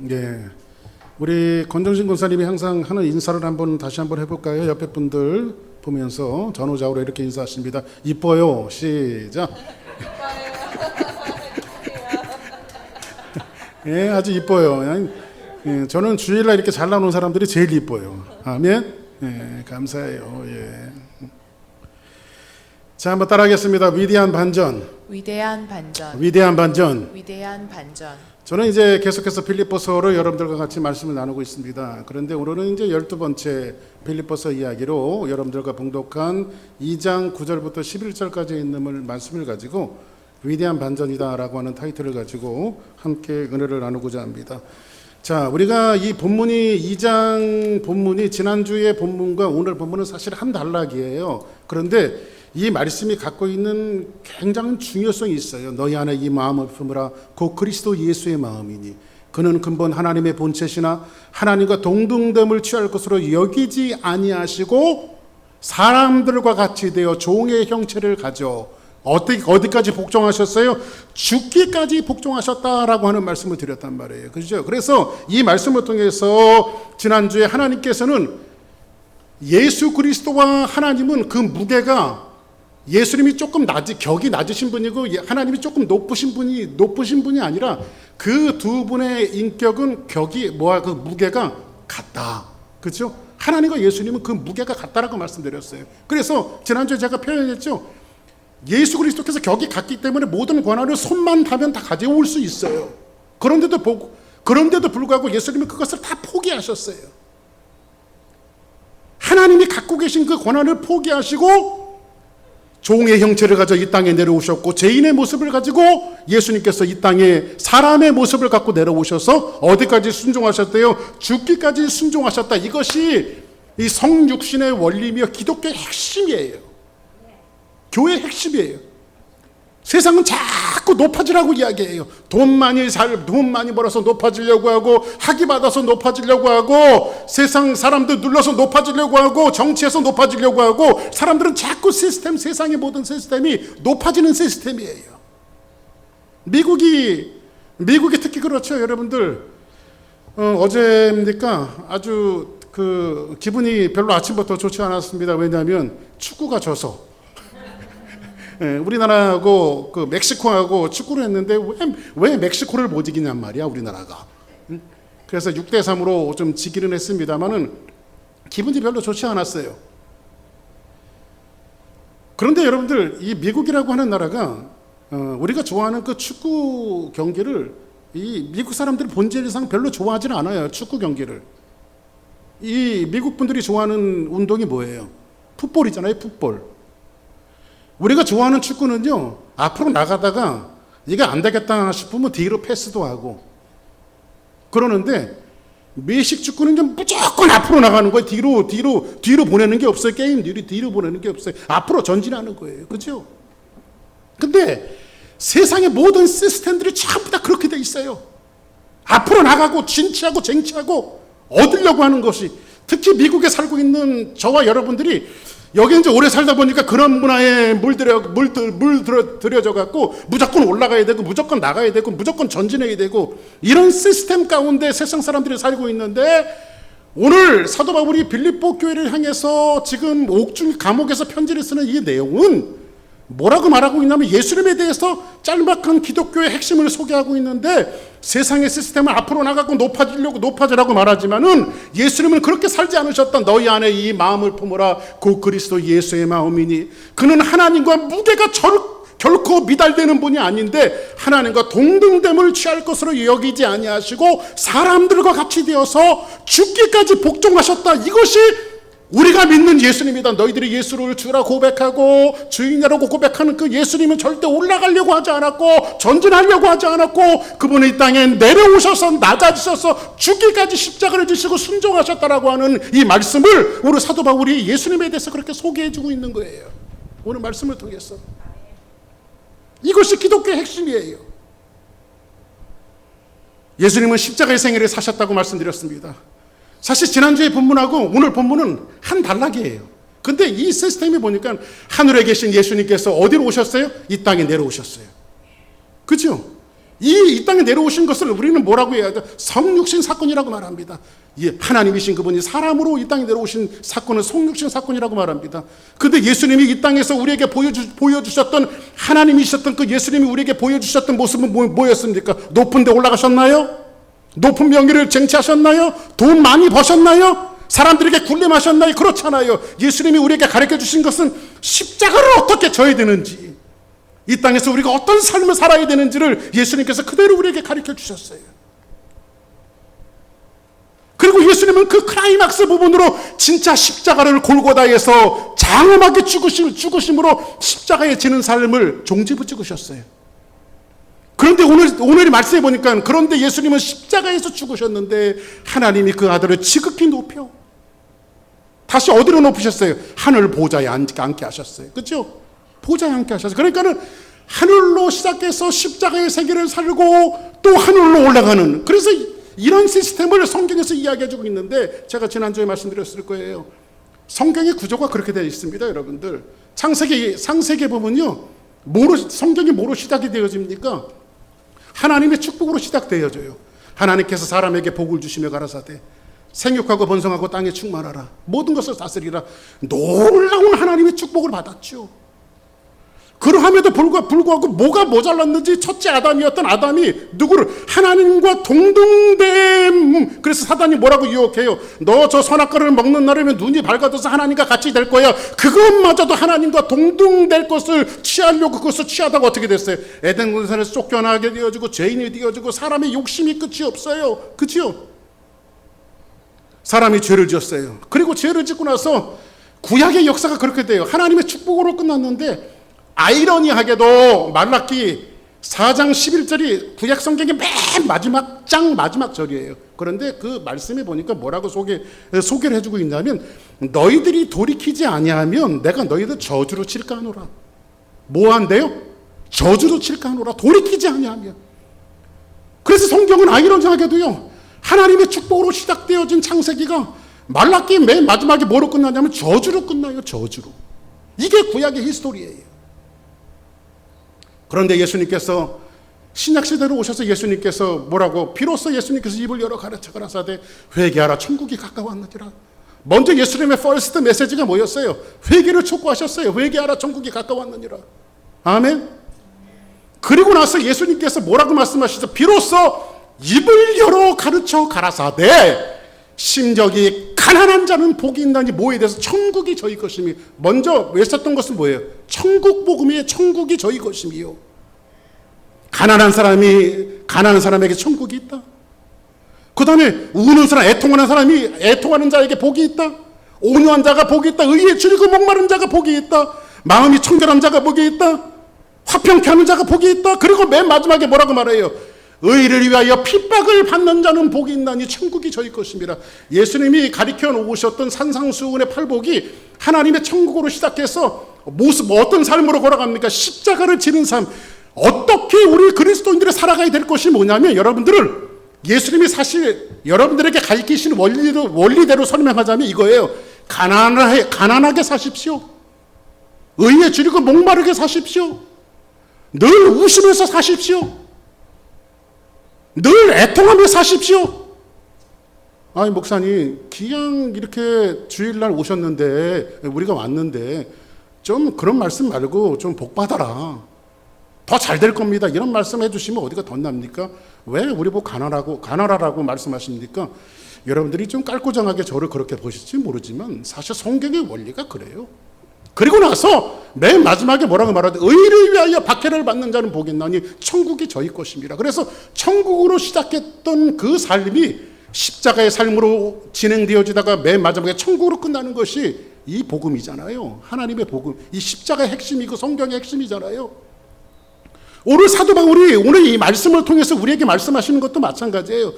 예. 우리 권정신 권사님이 항상 하는 인사를 다시 한번 해볼까요? 옆에 분들 보면서 전후좌우로 이렇게 인사하십니다. 이뻐요. 시작. 예, 아주 이뻐요. 예, 저는 주일날 이렇게 잘 나오는 사람들이 제일 이뻐요. 아멘. 예, 감사해요. 예. 자, 한번 따라하겠습니다. 위대한 반전. 위대한 반전. 위대한 반전. 위대한 반전. 저는 이제 계속해서 빌립보서로 여러분들과 같이 말씀을 나누고 있습니다. 그런데 오늘은 이제 12번째 빌립보서 이야기로 여러분들과 봉독한 2장 9절부터 11절까지 있는 말씀을 가지고 위대한 반전이다라고 하는 타이틀을 가지고 함께 은혜를 나누고자 합니다. 자, 우리가 이 본문이 2장 본문이 지난주의 본문과 오늘 본문은 사실 한 단락이에요. 그런데 이 말씀이 갖고 있는 굉장한 중요성이 있어요. 너희 안에 이 마음을 품으라. 곧 그리스도 예수의 마음이니 그는 근본 하나님의 본체시나 하나님과 동등됨을 취할 것으로 여기지 아니하시고 사람들과 같이 되어 종의 형체를 가져 어디까지 복종하셨어요? 죽기까지 복종하셨다라고 하는 말씀을 드렸단 말이에요. 그렇죠? 그래서 이 말씀을 통해서 지난주에 하나님께서는 예수 그리스도와 하나님은 그 무게가 예수님이 조금 격이 낮으신 분이고 하나님이 조금 높으신 분이 아니라 그 두 분의 인격은 그 무게가 같다. 그렇죠? 하나님과 예수님은 그 무게가 같다라고 말씀드렸어요. 그래서 지난주에 제가 표현했죠. 예수 그리스도께서 격이 같기 때문에 모든 권한을 손만 닿으면 다 가져올 수 있어요. 그런데도 불구하고 예수님은 그것을 다 포기하셨어요. 하나님이 갖고 계신 그 권한을 포기하시고 종의 형체를 가져 이 땅에 내려오셨고 죄인의 모습을 가지고 예수님께서 이 땅에 사람의 모습을 갖고 내려오셔서 어디까지 순종하셨대요? 죽기까지 순종하셨다. 이것이 이 성육신의 원리며 기독교의 핵심이에요. 교회의 핵심이에요. 세상은 자꾸 높아지라고 이야기해요. 돈 많이 벌어서 높아지려고 하고 학위 받아서 높아지려고 하고 세상 사람들 눌러서 높아지려고 하고 정치에서 높아지려고 하고 사람들은 자꾸 세상의 모든 시스템이 높아지는 시스템이에요. 미국이 특히 그렇죠. 여러분들 어제입니까? 아주 기분이 별로 아침부터 좋지 않았습니다. 왜냐하면 축구가 져서 우리나라하고 멕시코하고 축구를 했는데 왜 멕시코를 못 이기냔 말이야 우리나라가. 그래서 6대3으로 좀 지기는 했습니다만은 기분이 별로 좋지 않았어요. 그런데 여러분들 이 미국이라고 하는 나라가 우리가 좋아하는 그 축구 경기를 이 미국 사람들이 본질상 별로 좋아하지는 않아요. 축구 경기를. 이 미국 분들이 좋아하는 운동이 뭐예요? 풋볼이잖아요. 풋볼. 우리가 좋아하는 축구는요, 앞으로 나가다가 이게 안 되겠다 싶으면 뒤로 패스도 하고 그러는데 미식 축구는 좀 무조건 앞으로 나가는 거예요. 뒤로 보내는 게 없어요. 게임 뒤로 보내는 게 없어요. 앞으로 전진하는 거예요. 그렇죠? 근데 세상의 모든 시스템들이 전부 다 그렇게 돼 있어요. 앞으로 나가고 진치하고 쟁취하고 얻으려고 하는 것이, 특히 미국에 살고 있는 저와 여러분들이 여기 이제 오래 살다 보니까 그런 문화에 물들여져 갖고 무조건 올라가야 되고 무조건 나가야 되고 무조건 전진해야 되고 이런 시스템 가운데 세상 사람들이 살고 있는데, 오늘 사도 바울이 빌립보 교회를 향해서 지금 옥중 감옥에서 편지를 쓰는 이 내용은 뭐라고 말하고 있냐면 예수님에 대해서 짤막한 기독교의 핵심을 소개하고 있는데, 세상의 시스템은 앞으로 나가고 높아지라고 말하지만은 예수님은 그렇게 살지 않으셨다. 너희 안에 이 마음을 품으라. 곧 그리스도 예수의 마음이니 그는 하나님과 무게가 결코 미달되는 분이 아닌데 하나님과 동등됨을 취할 것으로 여기지 아니하시고 사람들과 같이 되어서 죽기까지 복종하셨다. 이것이 우리가 믿는 예수님이다. 너희들이 예수를 주라 고백하고 주인이라고 고백하는 그 예수님은 절대 올라가려고 하지 않았고 전진하려고 하지 않았고 그분이 이 땅에 내려오셔서 낮아지셔서 죽기까지 십자가를 지시고 순종하셨다라고 하는 이 말씀을 오늘 사도 바울이 예수님에 대해서 그렇게 소개해주고 있는 거예요. 오늘 말씀을 통해서. 이것이 기독교의 핵심이에요. 예수님은 십자가의 생애를 사셨다고 말씀드렸습니다. 사실 지난주의 본문하고 오늘 본문은 한 단락이에요. 근데 이 시스템이 보니까 하늘에 계신 예수님께서 어디로 오셨어요? 이 땅에 내려오셨어요. 그죠? 이 땅에 내려오신 것을 우리는 뭐라고 해야 돼? 성육신 사건이라고 말합니다. 하나님이신 그분이 사람으로 이 땅에 내려오신 사건은 성육신 사건이라고 말합니다. 근데 예수님이 이 땅에서 우리에게 보여주셨던 하나님이셨던 그 예수님이 우리에게 보여주셨던 모습은 뭐였습니까? 높은 데 올라가셨나요? 높은 명예를 쟁취하셨나요? 돈 많이 버셨나요? 사람들에게 군림하셨나요? 그렇잖아요. 예수님이 우리에게 가르쳐 주신 것은 십자가를 어떻게 져야 되는지, 이 땅에서 우리가 어떤 삶을 살아야 되는지를 예수님께서 그대로 우리에게 가르쳐 주셨어요. 그리고 예수님은 그 클라이막스 부분으로 진짜 십자가를 골고다에서 장엄하게 죽으심으로 십자가에 지는 삶을 종지부 찍으셨어요. 그런데 오늘 말씀해 보니까, 그런데 예수님은 십자가에서 죽으셨는데 하나님이 그 아들을 지극히 높여 다시 어디로 높으셨어요? 하늘 보좌에 앉게 하셨어요. 그렇죠? 보좌에 앉게 하셨어요. 그러니까는 하늘로 시작해서 십자가의 세계를 살고 또 하늘로 올라가는, 그래서 이런 시스템을 성경에서 이야기해주고 있는데, 제가 지난주에 말씀드렸을 거예요. 성경의 구조가 그렇게 되어 있습니다. 여러분들, 창세기 보면요, 성경이 뭐로 시작이 되어집니까? 하나님의 축복으로 시작되어져요. 하나님께서 사람에게 복을 주시며 가라사대 생육하고 번성하고 땅에 충만하라, 모든 것을 다스리라. 놀라운 하나님의 축복을 받았죠. 그러함에도 불구하고 뭐가 모자랐는지, 첫째 아담이었던 아담이 누구를? 하나님과 동등됨. 그래서 사단이 뭐라고 유혹해요? 너 저 선악과를 먹는 날이면 눈이 밝아져서 하나님과 같이 될 거야. 그것마저도 하나님과 동등될 것을 취하려고 그것을 취하다가 어떻게 됐어요? 에덴 동산에서 쫓겨나게 되어지고 죄인이 되어지고 사람의 욕심이 끝이 없어요. 그렇죠? 사람이 죄를 지었어요. 그리고 죄를 짓고 나서 구약의 역사가 그렇게 돼요. 하나님의 축복으로 끝났는데, 아이러니하게도 말라기 4장 11절이 구약 성경의 맨 마지막 절이에요. 그런데 그 말씀에 보니까 뭐라고 소개를 해주고 있냐면, 너희들이 돌이키지 아니하면 내가 너희들 저주로 칠까 하노라. 뭐 한대요? 저주로 칠까 하노라. 돌이키지 아니하면. 그래서 성경은 아이러니하게도요, 하나님의 축복으로 시작되어진 창세기가 말라기 맨 마지막에 뭐로 끝나냐면 저주로 끝나요. 저주로. 이게 구약의 히스토리예요. 그런데 예수님께서 신약시대로 오셔서 예수님께서 뭐라고, 비로소 예수님께서 입을 열어 가라사대 회개하라 천국이 가까웠느니라. 먼저 예수님의 퍼스트 메시지가 뭐였어요? 회개를 촉구하셨어요. 회개하라 천국이 가까웠느니라. 아멘. 그리고 나서 예수님께서 뭐라고 말씀하시죠? 비로소 입을 열어 가르쳐 가라사대 심적이 가난한 자는 복이 있나니 뭐에 대해서 천국이 저희 것임이. 먼저 외쳤던 것은 뭐예요? 천국 복음이에요. 천국이 저희 것임이요. 가난한 사람에게 천국이 있다. 그 다음에 우는 사람, 애통하는 사람이 애통하는 자에게 복이 있다. 온유한 자가 복이 있다. 의에 줄이고 목마른 자가 복이 있다. 마음이 청결한 자가 복이 있다. 화평케 하는 자가 복이 있다. 그리고 맨 마지막에 뭐라고 말해요? 의를 위하여 핍박을 받는 자는 복이 있나니 천국이 저희 것입니다. 예수님이 가리켜 놓으셨던 산상수훈의 팔복이 하나님의 천국으로 시작해서 어떤 삶으로 걸어갑니까? 십자가를 지는 삶. 어떻게 우리 그리스도인들이 살아가야 될 것이 뭐냐면, 여러분들을 예수님이 사실 여러분들에게 가르치신 원리대로 설명하자면 이거예요. 가난하게 사십시오. 의에 줄이고 목마르게 사십시오. 늘 웃으면서 사십시오. 늘 애통하며 사십시오. 아니 목사님, 그냥 이렇게 주일날 오셨는데, 우리가 왔는데 좀 그런 말씀 말고 좀 복 받아라, 더 잘 될 겁니다, 이런 말씀 해주시면 어디가 덧납니까? 왜 우리 보고 가난하라고 말씀하십니까? 여러분들이 좀 깔고장하게 저를 그렇게 보실지 모르지만 사실 성경의 원리가 그래요. 그리고 나서 맨 마지막에 뭐라고 말하죠? 의를 위하여 박해를 받는 자는 복이 있나니 천국이 저희 것입니다. 그래서 천국으로 시작했던 그 삶이 십자가의 삶으로 진행되어지다가 맨 마지막에 천국으로 끝나는 것이 이 복음이잖아요. 하나님의 복음. 이 십자가의 핵심이 그 성경의 핵심이잖아요. 오늘 사도 바울이 오늘 이 말씀을 통해서 우리에게 말씀하시는 것도 마찬가지예요.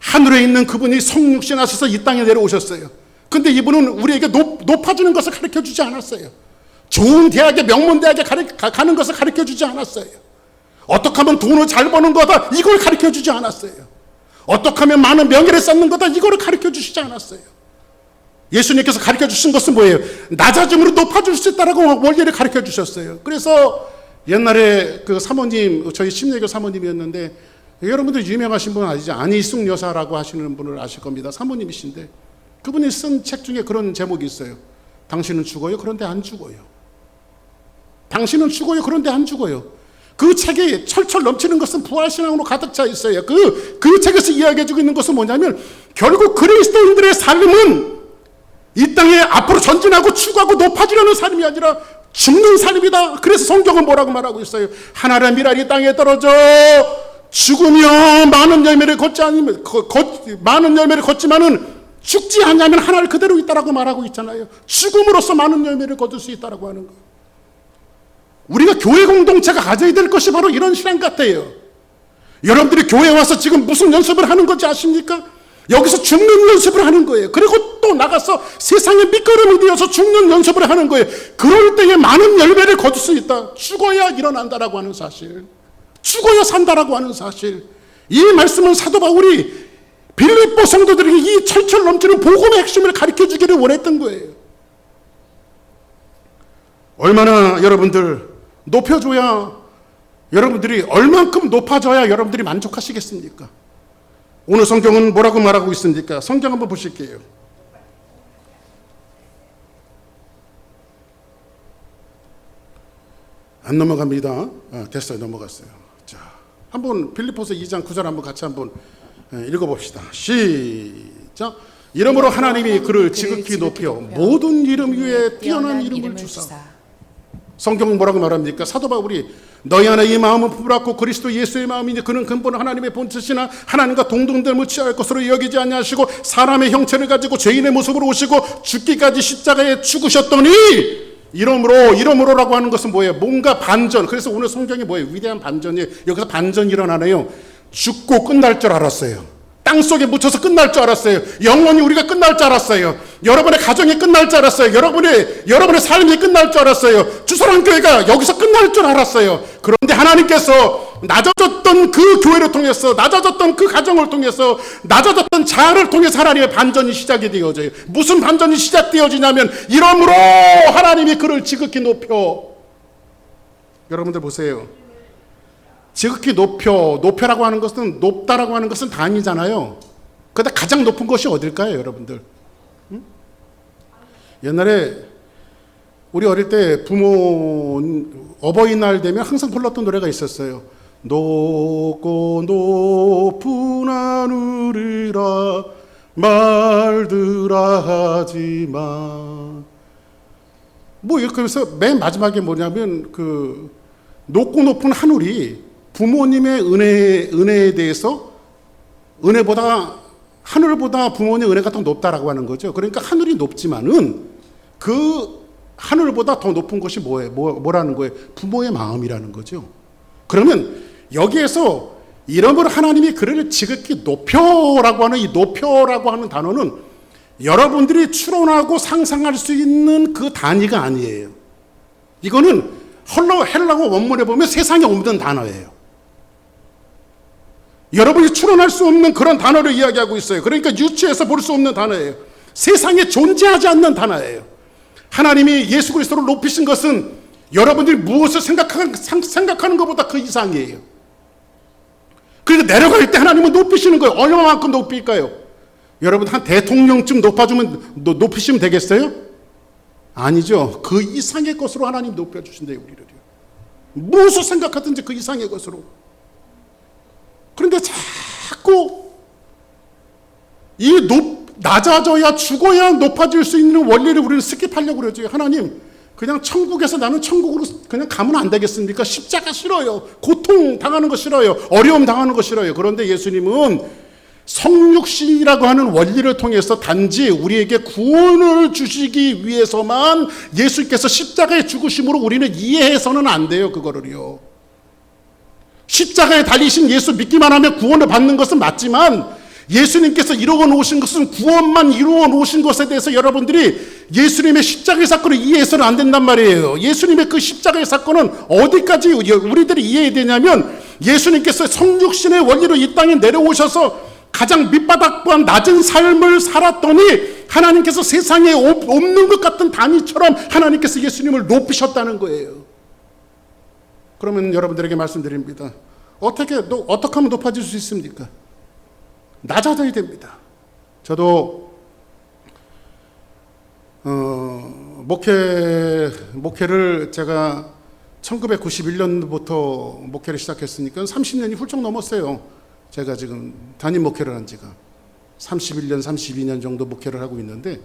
하늘에 있는 그분이 성육신 하셔서 이 땅에 내려오셨어요. 근데 이분은 우리에게 높아지는 것을 가르쳐주지 않았어요. 좋은 대학에, 명문대학에 가는 것을 가르쳐주지 않았어요. 어떻게 하면 돈을 잘 버는 거다, 이걸 가르쳐주지 않았어요. 어떻게 하면 많은 명예를 쌓는 거다, 이걸 가르쳐주시지 않았어요. 예수님께서 가르쳐주신 것은 뭐예요? 낮아짐으로 높아질 수 있다라고 원리를 가르쳐주셨어요. 그래서 옛날에 그 사모님, 저희 심리교 사모님이었는데, 여러분들 유명하신 분 아시죠? 안희숙 여사라고 하시는 분을 아실 겁니다. 사모님이신데, 그분이 쓴 책 중에 그런 제목이 있어요. 당신은 죽어요, 그런데 안 죽어요. 당신은 죽어요, 그런데 안 죽어요. 그 책에 철철 넘치는 것은 부활신앙으로 가득 차 있어요. 그 책에서 이야기해주고 있는 것은 뭐냐면, 결국 그리스도인들의 삶은 이 땅에 앞으로 전진하고 추구하고 높아지려는 삶이 아니라 죽는 삶이다. 그래서 성경은 뭐라고 말하고 있어요? 하나의 밀알이 땅에 떨어져 죽으며 많은 열매를 많은 열매를 걷지만은 죽지 않냐면 하나를 그대로 있다라고 말하고 있잖아요. 죽음으로써 많은 열매를 거둘 수 있다라고 하는 거. 우리가 교회 공동체가 가져야 될 것이 바로 이런 신앙 같아요. 여러분들이 교회에 와서 지금 무슨 연습을 하는 건지 아십니까? 여기서 죽는 연습을 하는 거예요. 그리고 또 나가서 세상의 밑거름이 되어서 죽는 연습을 하는 거예요. 그럴 때에 많은 열매를 거둘 수 있다. 죽어야 일어난다라고 하는 사실, 죽어야 산다라고 하는 사실. 이 말씀은 사도 바울이 빌립보 성도들에게 이 철철 넘치는 복음의 핵심을 가르쳐 주기를 원했던 거예요. 얼마나 여러분들 높여줘야, 여러분들이 얼만큼 높아져야 여러분들이 만족하시겠습니까? 오늘 성경은 뭐라고 말하고 있습니까? 성경 한번 보실게요. 안 넘어갑니다. 됐어요. 넘어갔어요. 자, 한번 빌립보서 2장 9절 한번 같이 한번 읽어봅시다. 시작. 이러므로 하나님이 그를 지극히 높여 모든 이름 위에 뛰어난 이름을 주사. 성경은 뭐라고 말합니까? 사도 바울이 너희 안에 이 마음은 부드럽고 그리스도 예수의 마음이니 그는 근본은 하나님의 본뜻이나 하나님과 동등됨을 취할 것으로 여기지 아니하시고 사람의 형체를 가지고 죄인의 모습으로 오시고 죽기까지 십자가에 죽으셨더니 이러므로라고 하는 것은 뭐예요? 뭔가 반전. 그래서 오늘 성경이 뭐예요? 위대한 반전이에요. 여기서 반전이 일어나네요. 죽고 끝날 줄 알았어요. 땅속에 묻혀서 끝날 줄 알았어요. 영원히 우리가 끝날 줄 알았어요. 여러분의 가정이 끝날 줄 알았어요. 여러분의 삶이 끝날 줄 알았어요. 주사랑교회가 여기서 끝날 줄 알았어요. 그런데 하나님께서 낮아졌던 그 교회를 통해서, 낮아졌던 그 가정을 통해서, 낮아졌던 자아를 통해서 하나님의 반전이 시작이 되어져요. 무슨 반전이 시작되어지냐면 이러므로 하나님이 그를 지극히 높여. 여러분들 보세요. 지극히 높여라고 하는 것은, 높다라고 하는 것은 단위잖아요. 그런데 가장 높은 것이 어딜까요, 여러분들? 응? 옛날에 우리 어릴 때 어버이날 되면 항상 불렀던 노래가 있었어요. 높고 높은 하늘이라 말들아 하지마. 뭐 이렇게 하면서 맨 마지막에 뭐냐면 높고 높은 하늘이 부모님의 은혜에 대해서 하늘보다 부모님의 은혜가 더 높다라고 하는 거죠. 그러니까 하늘이 높지만은 그 하늘보다 더 높은 것이 뭐라는 거예요? 부모의 마음이라는 거죠. 그러면 여기에서 이러므로 하나님이 그를 지극히 높여라고 하는 이 높여라고 하는 단어는 여러분들이 추론하고 상상할 수 있는 그 단위가 아니에요. 이거는 헬라어 원문에 보면 세상에 없는 단어예요. 여러분이 추론할 수 없는 그런 단어를 이야기하고 있어요. 그러니까 유치해서 볼 수 없는 단어예요. 세상에 존재하지 않는 단어예요. 하나님이 예수 그리스도를 높이신 것은 여러분들이 무엇을 생각하는 것보다 그 이상이에요. 그러니까 내려갈 때 하나님은 높이시는 거예요. 얼마만큼 높일까요? 여러분 한 대통령쯤 높이시면 되겠어요? 아니죠. 그 이상의 것으로 하나님 높여주신대요, 우리를요. 무엇을 생각하든지 그 이상의 것으로. 그런데 자꾸 낮아져야 죽어야 높아질 수 있는 원리를 우리는 스킵하려고 그러죠. 하나님, 그냥 천국에서 나는 천국으로 그냥 가면 안 되겠습니까? 십자가 싫어요. 고통 당하는 거 싫어요. 어려움 당하는 거 싫어요. 그런데 예수님은 성육신이라고 하는 원리를 통해서 단지 우리에게 구원을 주시기 위해서만 예수께서 십자가에 죽으심으로 우리는 이해해서는 안 돼요. 그거를요. 십자가에 달리신 예수 믿기만 하면 구원을 받는 것은 맞지만 예수님께서 이루어 놓으신 것은 구원만 이루어 놓으신 것에 대해서 여러분들이 예수님의 십자가의 사건을 이해해서는 안 된단 말이에요. 예수님의 그 십자가의 사건은 어디까지 우리들이 이해해야 되냐면 예수님께서 성육신의 원리로 이 땅에 내려오셔서 가장 밑바닥보다 낮은 삶을 살았더니 하나님께서 세상에 없는 것 같은 단위처럼 하나님께서 예수님을 높이셨다는 거예요. 그러면 여러분들에게 말씀드립니다. 어떻게 하면 높아질 수 있습니까? 낮아져야 됩니다. 저도 목회를 제가 1991년부터 목회를 시작했으니까 30년이 훌쩍 넘었어요. 제가 지금 담임 목회를 한 지가 31년, 32년 정도 목회를 하고 있는데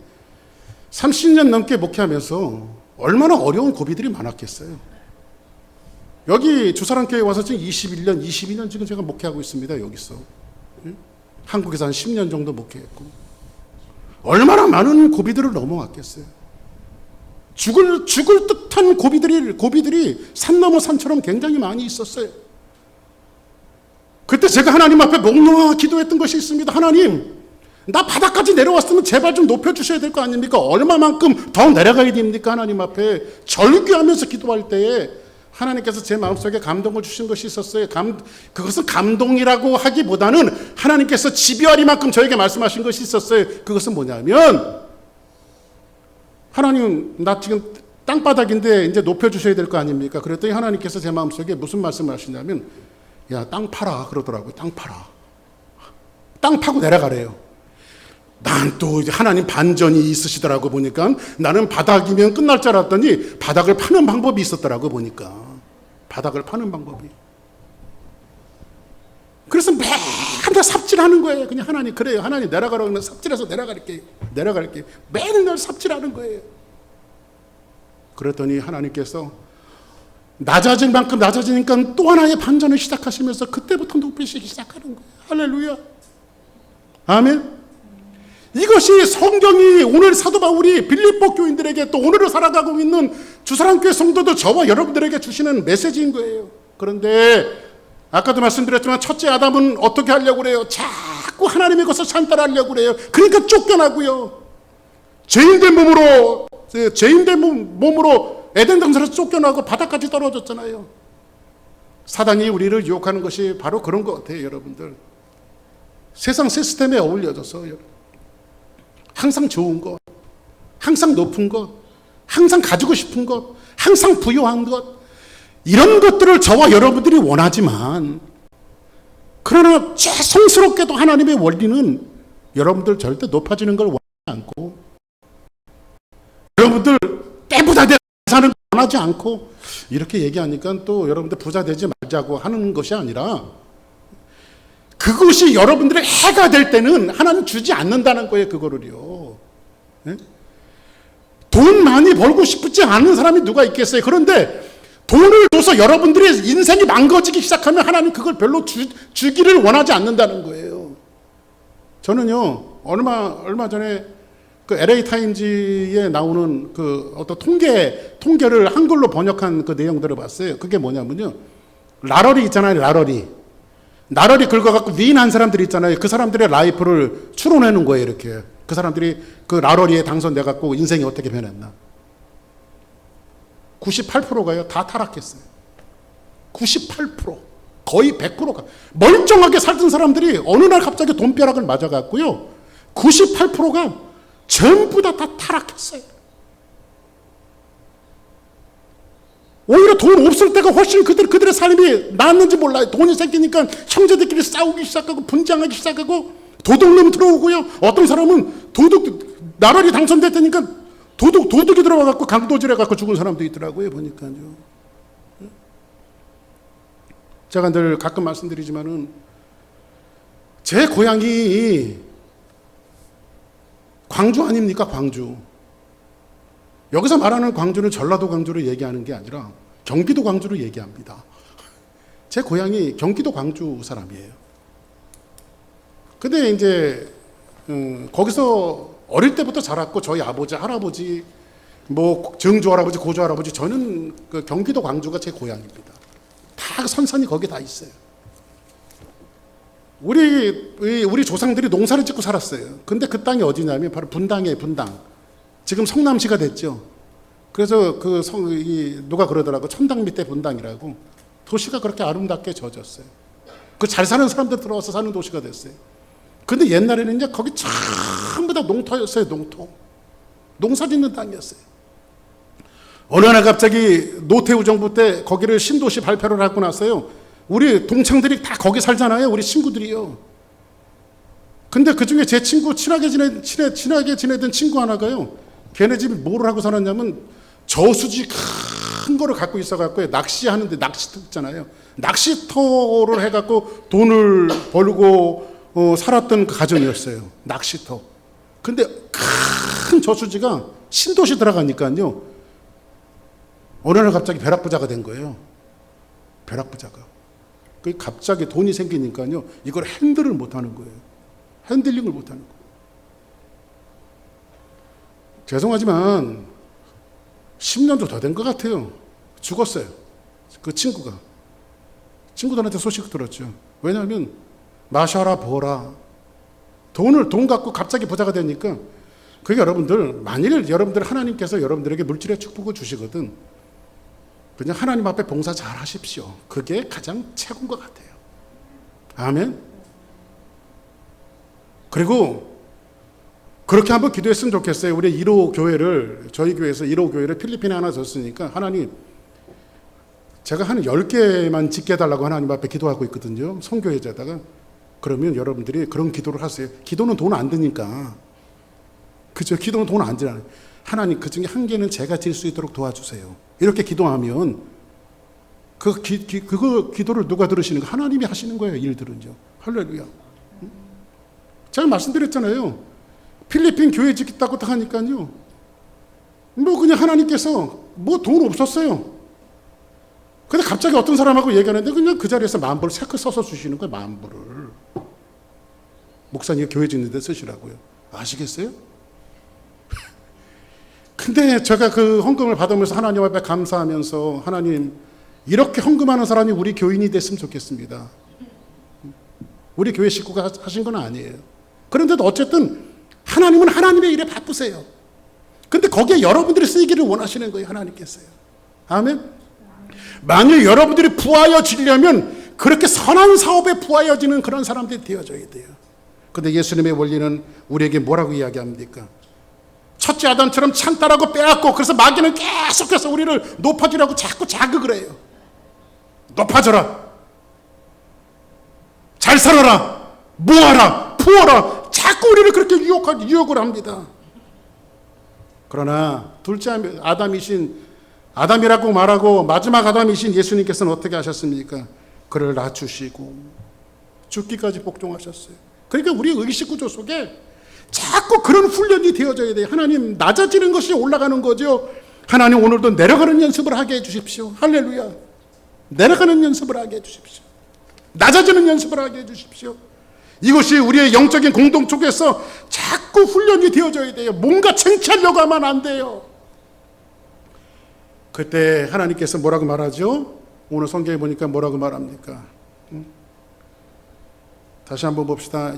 30년 넘게 목회하면서 얼마나 어려운 고비들이 많았겠어요. 여기 주사랑교회 와서 지금 21년, 22년 지금 제가 목회하고 있습니다. 여기서. 한국에서 한 10년 정도 목회했고 얼마나 많은 고비들을 넘어왔겠어요. 죽을 듯한 고비들이 산 넘어 산처럼 굉장히 많이 있었어요. 그때 제가 하나님 앞에 목 놓아 기도했던 것이 있습니다. 하나님, 나 바닥까지 내려왔으면 제발 좀 높여주셔야 될 거 아닙니까? 얼마만큼 더 내려가야 됩니까? 하나님 앞에 절규하면서 기도할 때에 하나님께서 제 마음속에 감동을 주신 것이 있었어요. 그것은 감동이라고 하기보다는 하나님께서 집요하리만큼 저에게 말씀하신 것이 있었어요. 그것은 뭐냐면, 하나님, 나 지금 땅바닥인데 이제 높여주셔야 될 거 아닙니까? 그랬더니 하나님께서 제 마음속에 무슨 말씀을 하시냐면, 야, 땅 팔아. 그러더라고요. 땅 팔아. 땅 파고 내려가래요. 난 또 하나님 반전이 있으시더라고 보니까 나는 바닥이면 끝날 줄 알았더니 바닥을 파는 방법이 있었더라고 보니까. 바닥을 파는 방법이. 그래서 맨날 삽질하는 거예요. 그냥 하나님, 그래요. 하나님 내려가라고 하면 삽질해서 내려갈게요. 맨날 삽질하는 거예요. 그랬더니 하나님께서 낮아질 만큼 낮아지니까 또 하나의 반전을 시작하시면서 그때부터 높이시기 시작하는 거예요. 할렐루야. 아멘. 이것이 성경이 오늘 사도 바울이 빌립보 교인들에게 또 오늘을 살아가고 있는 주사랑교회 성도들 저와 여러분들에게 주시는 메시지인 거예요. 그런데 아까도 말씀드렸지만 첫째 아담은 어떻게 하려고 그래요? 자꾸 하나님의 것을 찬따라하려고 그래요. 그러니까 쫓겨나고요. 죄인된 몸으로 에덴 동산에서 쫓겨나고 바닥까지 떨어졌잖아요. 사단이 우리를 유혹하는 것이 바로 그런 것 같아요. 여러분들, 세상 시스템에 어울려져서 항상 좋은 것, 항상 높은 것, 항상 가지고 싶은 것, 항상 부유한 것, 이런 것들을 저와 여러분들이 원하지만, 그러나 죄송스럽게도 하나님의 원리는 여러분들 절대 높아지는 걸 원하지 않고, 여러분들 때보다 사는 걸 원하지 않고, 이렇게 얘기하니까 또 여러분들 부자 되지 말자고 하는 것이 아니라, 그것이 여러분들의 해가 될 때는 하나님 주지 않는다는 거예요. 그거를요. 네? 돈 많이 벌고 싶지 않은 사람이 누가 있겠어요. 그런데 돈을 줘서 여러분들의 인생이 망가지기 시작하면 하나님 그걸 별로 주기를 원하지 않는다는 거예요. 저는요, 얼마 전에 그 LA 타임즈에 나오는 그 어떤 통계를 한글로 번역한 그 내용들을 봤어요. 그게 뭐냐면요, 라러리 있잖아요. 나러리 긁어갖고 위인한 사람들이 있잖아요. 그 사람들의 라이프를 추론해놓은 거예요. 이렇게 그 사람들이 그 라러리에 당선돼갖고 인생이 어떻게 변했나. 98%가요 다 타락했어요. 98%, 거의 100%가 멀쩡하게 살던 사람들이 어느 날 갑자기 돈벼락을 맞아갖고요 98%가 전부 다 타락했어요. 오히려 돈 없을 때가 훨씬 그들의 삶이 나았는지 몰라요. 돈이 생기니까 형제들끼리 싸우기 시작하고 분쟁하기 시작하고 도둑놈 들어오고요. 어떤 사람은 나라리 당선됐다니까 도둑이 들어와갖고 강도질해갖고 죽은 사람도 있더라고요. 보니까요. 제가 늘 가끔 말씀드리지만은 제 고향이 광주 아닙니까? 광주. 여기서 말하는 광주는 전라도 광주를 얘기하는 게 아니라 경기도 광주를 얘기합니다. 제 고향이 경기도 광주 사람이에요. 근데 이제 거기서 어릴 때부터 자랐고 저희 아버지, 할아버지, 뭐 증조 할아버지, 고조 할아버지, 저는 그 경기도 광주가 제 고향입니다. 다 선산이 거기 다 있어요. 우리 조상들이 농사를 짓고 살았어요. 근데 그 땅이 어디냐면 바로 분당이에요. 분당. 지금 성남시가 됐죠. 그래서 누가 그러더라고. 천당 밑에 분당이라고. 도시가 그렇게 아름답게 져졌어요. 그 잘 사는 사람들 들어와서 사는 도시가 됐어요. 근데 옛날에는 이제 거기 전부 다 농토였어요. 농사 짓는 땅이었어요. 어느 날 갑자기 노태우 정부 때 거기를 신도시 발표를 하고 나서요. 우리 동창들이 다 거기 살잖아요. 우리 친구들이요. 근데 그 중에 제 친구 친하게 지내던 친구 하나가요. 걔네 집이 뭐를 하고 살았냐면 저수지 큰 거를 갖고 있어갖고 낚시하는데 낚시터 있잖아요. 낚시터를 해갖고 돈을 벌고 살았던 그 가정이었어요. 낚시터. 근데 큰 저수지가 신도시 들어가니까요. 어느 날 갑자기 벼락부자가 된 거예요. 벼락부자가. 그 갑자기 돈이 생기니까요. 이걸 핸들을 못 하는 거예요. 핸들링을 못 하는 거예요. 죄송하지만 10년도 더 된 것 같아요. 죽었어요. 그 친구가. 친구들한테 소식 들었죠. 왜냐하면 마셔라 버라. 돈 갖고 갑자기 부자가 되니까 그게 여러분들 만일 여러분들 하나님께서 여러분들에게 물질의 축복을 주시거든 그냥 하나님 앞에 봉사 잘 하십시오. 그게 가장 최고인 것 같아요. 아멘. 그리고 그렇게 한번 기도했으면 좋겠어요. 우리 1호 교회를 저희 교회에서 1호 교회를 필리핀에 하나 줬으니까 하나님 제가 한 10개만 짓게 해달라고 하나님 앞에 기도하고 있거든요. 선교회자다가 그러면 여러분들이 그런 기도를 하세요. 기도는 돈 안 드니까. 그죠? 기도는 돈 안 들어요. 하나님 그 중에 한 개는 제가 질 수 있도록 도와주세요. 이렇게 기도하면 그 기도를 누가 들으시는 거? 하나님이 하시는 거예요. 일들은요. 할렐루야. 제가 말씀드렸잖아요. 필리핀 교회 짓겠다고 딱 하니까요. 뭐 그냥 하나님께서 뭐 돈 없었어요. 근데 갑자기 어떤 사람하고 얘기하는데 그냥 그 자리에서 10,000불 체크 써서 주시는 거예요. 10,000불을. 목사님 교회 짓는 데 쓰시라고요. 아시겠어요? 근데 제가 그 헌금을 받으면서 하나님 앞에 감사하면서 하나님 이렇게 헌금하는 사람이 우리 교인이 됐으면 좋겠습니다. 우리 교회 식구가 하신 건 아니에요. 그런데도 어쨌든 하나님은 하나님의 일에 바쁘세요. 근데 거기에 여러분들이 쓰이기를 원하시는 거예요. 하나님께서요. 아멘. 만일 여러분들이 부하여지려면 그렇게 선한 사업에 부하여지는 그런 사람들이 되어져야 돼요. 근데 예수님의 원리는 우리에게 뭐라고 이야기합니까? 첫째 아담처럼 찬따라고 빼앗고 그래서 마귀는 계속해서 우리를 높아지라고 자꾸 자극을 해요. 높아져라. 잘 살아라. 모아라. 부어라. 자꾸 우리를 그렇게 유혹을 합니다. 그러나 둘째 아담이라고 말하고 마지막 아담이신 예수님께서는 어떻게 하셨습니까? 그를 낮추시고 죽기까지 복종하셨어요. 그러니까 우리 의식 구조 속에 자꾸 그런 훈련이 되어져야 돼요. 하나님 낮아지는 것이 올라가는 거죠. 하나님 오늘도 내려가는 연습을 하게 해주십시오. 할렐루야. 내려가는 연습을 하게 해주십시오. 낮아지는 연습을 하게 해주십시오. 이것이 우리의 영적인 공동체에서 자꾸 훈련이 되어져야 돼요. 뭔가 창피하려고 하면 안 돼요. 그때 하나님께서 뭐라고 말하죠? 오늘 성경에 보니까 뭐라고 말합니까? 다시 한번 봅시다.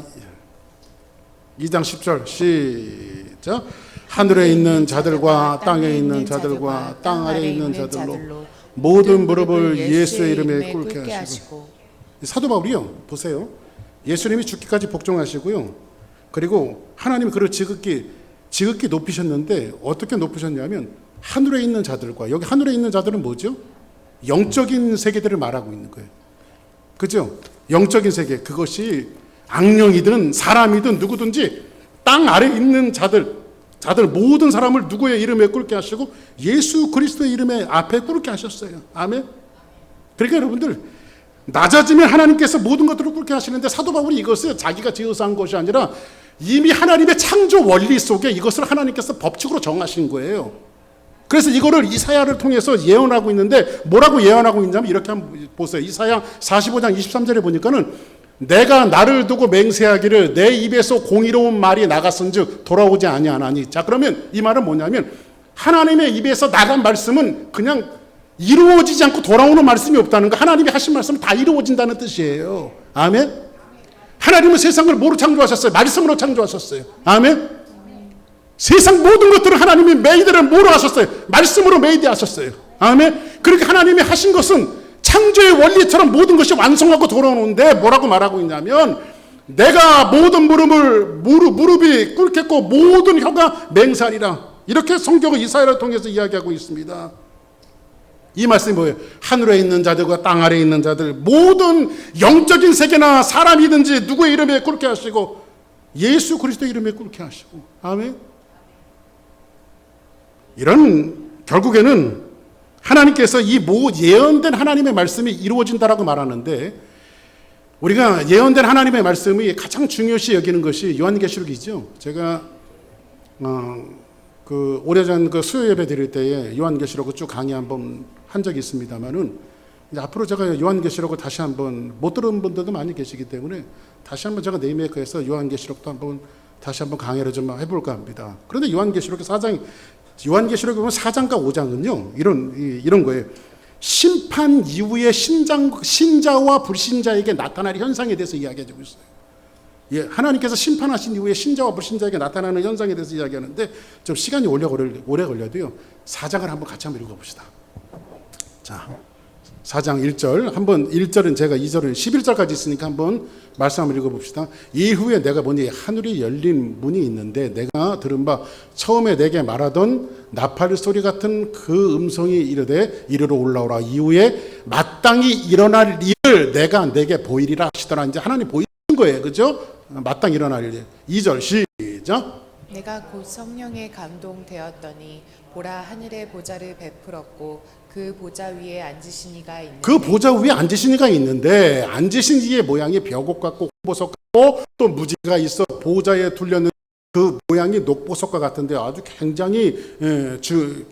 2장 10절 시작. 하늘에 있는 자들과 땅에 있는 자들과 땅 아래에 있는 자들로 모든 무릎을 예수의 이름에 꿇게 하시고. 사도 바울이요. 보세요. 예수님이 죽기까지 복종하시고요. 그리고 하나님이 그를 지극히 높이셨는데 어떻게 높으셨냐면 하늘에 있는 자들과, 여기 하늘에 있는 자들은 뭐죠? 영적인 세계들을 말하고 있는 거예요. 그죠? 영적인 세계. 그것이 악령이든 사람이든 누구든지 땅 아래 있는 자들 모든 사람을 누구의 이름에 꿇게 하시고 예수 그리스도의 이름에 앞에 꿇게 하셨어요. 아멘. 그러니까 여러분들 낮아지면 하나님께서 모든 것들을 꿇게 하시는데 사도 바울이 이것을 자기가 지어서 한 것이 아니라 이미 하나님의 창조 원리 속에 이것을 하나님께서 법칙으로 정하신 거예요. 그래서 이거를 이사야를 통해서 예언하고 있는데 뭐라고 예언하고 있냐면 이렇게 한번 보세요. 이사야 45장 23절에 보니까는 내가 나를 두고 맹세하기를 내 입에서 공의로운 말이 나갔은즉 돌아오지 아니하나니. 자, 그러면 이 말은 뭐냐면 하나님의 입에서 나간 말씀은 그냥 이루어지지 않고 돌아오는 말씀이 없다는 거. 하나님이 하신 말씀은 다 이루어진다는 뜻이에요. 아멘. 하나님은 세상을 뭐로 창조하셨어요? 말씀으로 창조하셨어요. 아멘. 세상 모든 것들을 하나님이 메이드를 뭐로 하셨어요? 말씀으로 메이드 하셨어요. 아멘. 그렇게 하나님이 하신 것은 창조의 원리처럼 모든 것이 완성하고 돌아오는데 뭐라고 말하고 있냐면 내가 모든 무릎이 꿇겠고 모든 혀가 맹세하리라. 이렇게 성경은 이사야를 통해서 이야기하고 있습니다. 이 말씀이 뭐예요? 하늘에 있는 자들과 땅 아래에 있는 자들 모든 영적인 세계나 사람이든지 누구의 이름에 꿇게 하시고 예수 그리스도 이름에 꿇게 하시고 아멘. 이런 결국에는 하나님께서 이 예언된 하나님의 말씀이 이루어진다라고 말하는데 우리가 예언된 하나님의 말씀이 가장 중요시 여기는 것이 요한계시록이죠. 제가 그 오래전 그 수요 예배 드릴 때에 요한계시록을 쭉 강의 한번 한 적이 있습니다만은 이제 앞으로 제가 요한계시록을 다시 한번 못 들은 분들도 많이 계시기 때문에 다시 한번 제가 네이메이커에서 요한계시록도 한번 다시 한번 강의를 좀 해볼까 합니다. 그런데 요한계시록의 4장 요한계시록에 보면 4장과 5장은요 이런 거예요. 심판 이후에 신자와 불신자에게 나타날 현상에 대해서 이야기해주고 있어요. 예, 하나님께서 심판하신 이후에 신자와 불신자에게 나타나는 현상에 대해서 이야기하는데 좀 시간이 오래 걸려도요. 4장을 한번 같이 한번 읽어봅시다. 자, 4장 1절 한번 1절은 제가 2절은 11절까지 있으니까 한번 말씀 한번 읽어봅시다. 이후에 내가 보니 하늘이 열린 문이 있는데 내가 들은 바 처음에 내게 말하던 나팔 소리 같은 그 음성이 이르되 이리로 올라오라. 이후에 마땅히 일어날 일을 내가 내게 보이리라 하시더라. 이제 하나님 보이는 거예요. 그죠? 마땅히 일어날 일. 2절 시작. 내가 곧 성령에 감동되었더니 보라 하늘의 보좌를 베풀었고 그 보좌 위에 앉으신 이가 있는데 그 보좌 위에 앉으신 이가 있는데 앉으신 이의 모양이 벼곡 같고 보석 같고 또 무지가 있어 보좌에 둘렸는 그 모양이 녹보석과 같은데 아주 굉장히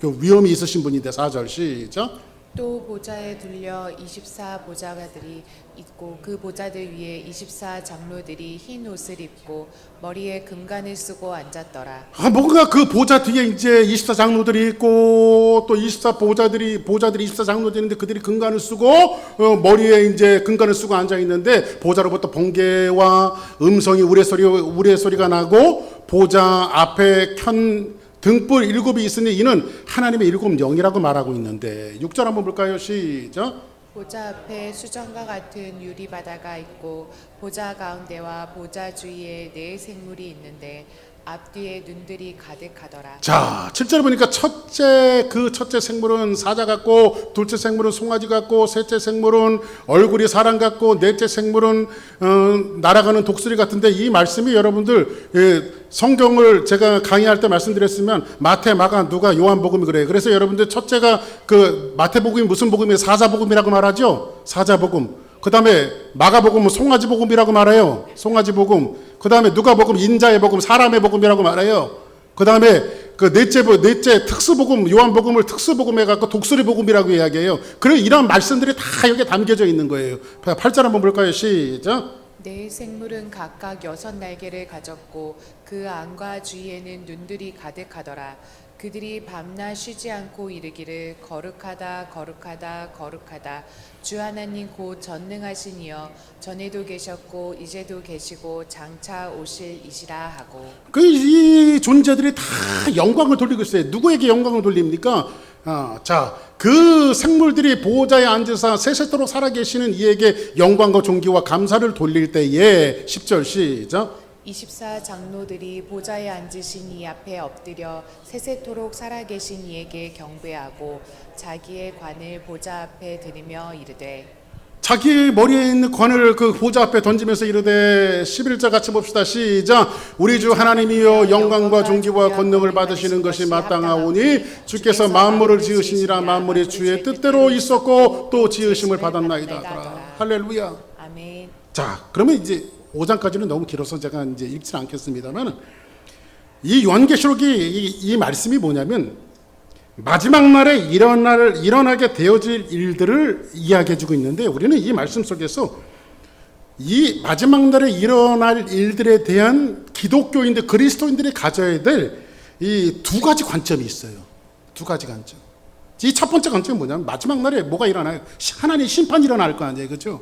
위험이 있으신 분인데 4절 시작. 또 보좌에 둘려 24 보좌가들이 있고 그 보좌들 위에 24 장로들이 흰 옷을 입고 머리에 금관을 쓰고 앉았더라. 뭔가 그 보좌 뒤에 이제 24 장로들이 있고 또 24 보좌들이 24 장로들이 있는데 그들이 금관을 쓰고 머리에 이제 금관을 쓰고 앉아 있는데 보좌로부터 번개와 음성이 우레소리가 나고 보좌 앞에 켠 등불 7이 있으니 이는 하나님의 7 영이라고 말하고 있는데 6절 한번 볼까요? 시작. 보좌 앞에 수정과 같은 유리바다가 있고 보좌 가운데와 보좌 주위에 네 생물이 있는데 앞뒤에 눈들이 가득하더라. 자, 7절 보니까 첫째 생물은 사자 같고 둘째 생물은 송아지 같고 셋째 생물은 얼굴이 사람 같고 넷째 생물은 날아가는 독수리 같은데 이 말씀이 여러분들 성경을 제가 강의할 때 말씀드렸으면 마태, 마가, 누가, 요한복음이 그래요. 그래서 여러분들 첫째가 그 마태복음이 무슨 복음이에요? 사자복음이라고 말하죠. 사자복음. 그 다음에 마가복음은 송아지복음이라고 말해요. 송아지복음. 그 다음에 누가복음 인자의 복음, 사람의 복음이라고 말해요. 그 다음에 그 넷째 특수복음, 요한복음을 특수복음 해갖고 독수리복음이라고 이야기해요. 그래 이런 말씀들이 다 여기에 담겨져 있는 거예요. 8절 한번 볼까요? 시작. 네 생물은 각각 6 날개를 가졌고 그 안과 주위에는 눈들이 가득하더라. 그들이 밤낮 쉬지 않고 이르기를 거룩하다 거룩하다 거룩하다 주 하나님 곧 전능하신 이여 전에도 계셨고 이제도 계시고 장차 오실 이시라 하고. 이 존재들이 다 영광을 돌리고 있어요. 누구에게 영광을 돌립니까? 그 생물들이 보호자에 앉아서 세세토록 살아계시는 이에게 영광과 존귀와 감사를 돌릴 때에 10절 시작. 24 장로들이 보좌에 앉으신 이 앞에 엎드려 세세토록 살아계신 이에게 경배하고 자기의 관을 보좌 앞에 들이며 이르되. 자기 머리에 있는 관을 그 보좌 앞에 던지면서 이르되 11절 같이 봅시다. 시작. 우리 주 하나님이여 영광과 존귀와 권능을 받으시는 것이 마땅하오니 주께서 만물을 지으시니라. 만물이 주의 뜻대로 있었고 또 지으심을 받았나이다. 할렐루야. 아멘. 자, 그러면 이제 5장까지는 너무 길어서 제가 이제 읽지는 않겠습니다만 이 요한계시록이 이 말씀이 뭐냐면 마지막 날에 일어나게 되어질 일들을 이야기해주고 있는데 우리는 이 말씀 속에서 이 마지막 날에 일어날 일들에 대한 기독교인들, 그리스도인들이 가져야 될 이 2가지 관점이 있어요. 2가지 관점. 이 첫 번째 관점이 뭐냐면 마지막 날에 뭐가 일어나요? 하나님 심판이 일어날 거 아니에요. 그렇죠?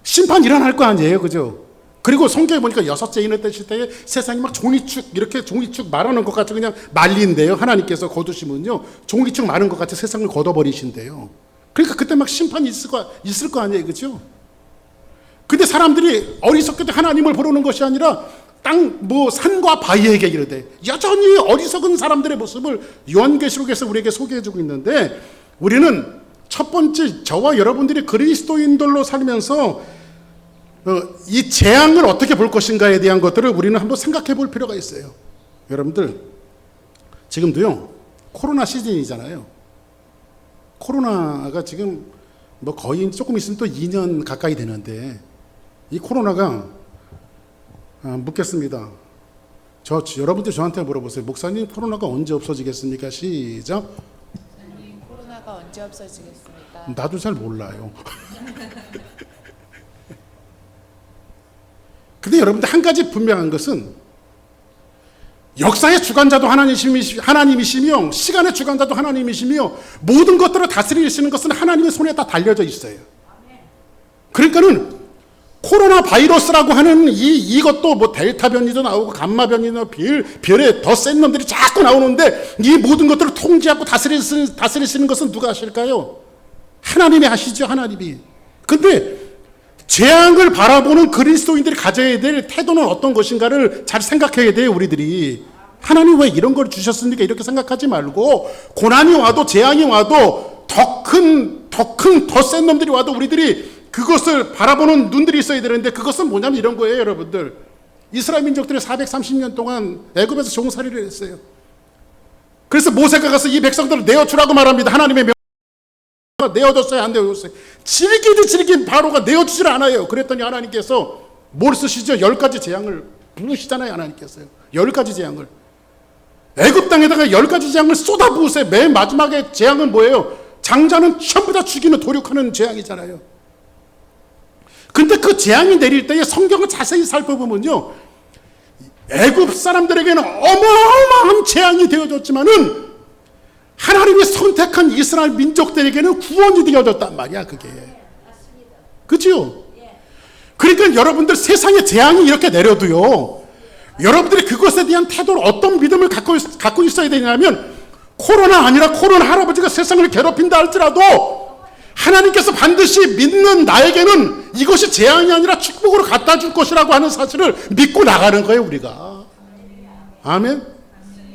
심판 일어날 거 아니에요. 그죠? 그리고 성경에 보니까 6째 인을 떼실 때에 세상이 막 종이축 마르는 것 같이 그냥 말린대요. 하나님께서 거두시면요. 종이축 마른 것 같이 세상을 걷어버리신대요. 그러니까 그때 막 심판이 있을 거 아니에요. 그죠? 근데 사람들이 어리석게 하나님을 부르는 것이 아니라 산과 바위에게 이르되 여전히 어리석은 사람들의 모습을 요한계시록에서 우리에게 소개해주고 있는데 우리는 첫 번째 저와 여러분들이 그리스도인들로 살면서 이 재앙을 어떻게 볼 것인가에 대한 것들을 우리는 한번 생각해 볼 필요가 있어요. 여러분들 지금도요 코로나 시즌이잖아요. 코로나가 지금 뭐 거의 조금 있으면 또 2년 가까이 되는데 이 코로나가 묻겠습니다. 여러분들 저한테 물어보세요. 목사님 코로나가 언제 없어지겠습니까? 시작. 목사님 코로나가 언제 없어지겠습니까? 나도 잘 몰라요. 근데 여러분들 한 가지 분명한 것은 역사의 주관자도 하나님이시며 시간의 주관자도 하나님이시며 모든 것들을 다스리시는 것은 하나님의 손에 다 달려져 있어요. 그러니까는 코로나 바이러스라고 하는 이것도 뭐 델타 변이도 나오고 감마 변이나 별의 더 센 놈들이 자꾸 나오는데 이 모든 것들을 통제하고 다스리시는 것은 누가 하실까요? 하나님이 하시죠. 하나님이. 근데 재앙을 바라보는 그리스도인들이 가져야 될 태도는 어떤 것인가를 잘 생각해야 돼요. 우리들이. 하나님 왜 이런 걸 주셨습니까? 이렇게 생각하지 말고 고난이 와도 재앙이 와도 더 센 놈들이 와도 우리들이 그것을 바라보는 눈들이 있어야 되는데 그것은 뭐냐면 이런 거예요. 여러분들 이스라엘 민족들이 430년 동안 애굽에서 종살이를 했어요. 그래서 모세가 가서 이 백성들을 내어주라고 말합니다. 하나님의 내어줬어요? 안 내어줬어요? 질긴 바로가 내어주질 않아요. 그랬더니 하나님께서 뭘 쓰시죠? 10가지 재앙을 부으시잖아요. 하나님께서요. 10가지 재앙을. 애굽 땅에다가 10가지 재앙을 쏟아부으세요. 맨 마지막에 재앙은 뭐예요? 장자는 전부 다 죽이는 도륙하는 재앙이잖아요. 근데 그 재앙이 내릴 때에 성경을 자세히 살펴보면요. 애굽 사람들에게는 어마어마한 재앙이 되어졌지만은 하나님이 선택한 이스라엘 민족들에게는 구원이 되어졌단 말이야, 그게. 그렇죠? 그러니까 여러분들 세상에 재앙이 이렇게 내려도요. 여러분들이 그것에 대한 태도를 어떤 믿음을 갖고 있어야 되냐면 코로나 아니라 코로나 할아버지가 세상을 괴롭힌다 할지라도 하나님께서 반드시 믿는 나에게는 이것이 재앙이 아니라 축복으로 갖다 줄 것이라고 하는 사실을 믿고 나가는 거예요, 우리가. 아멘.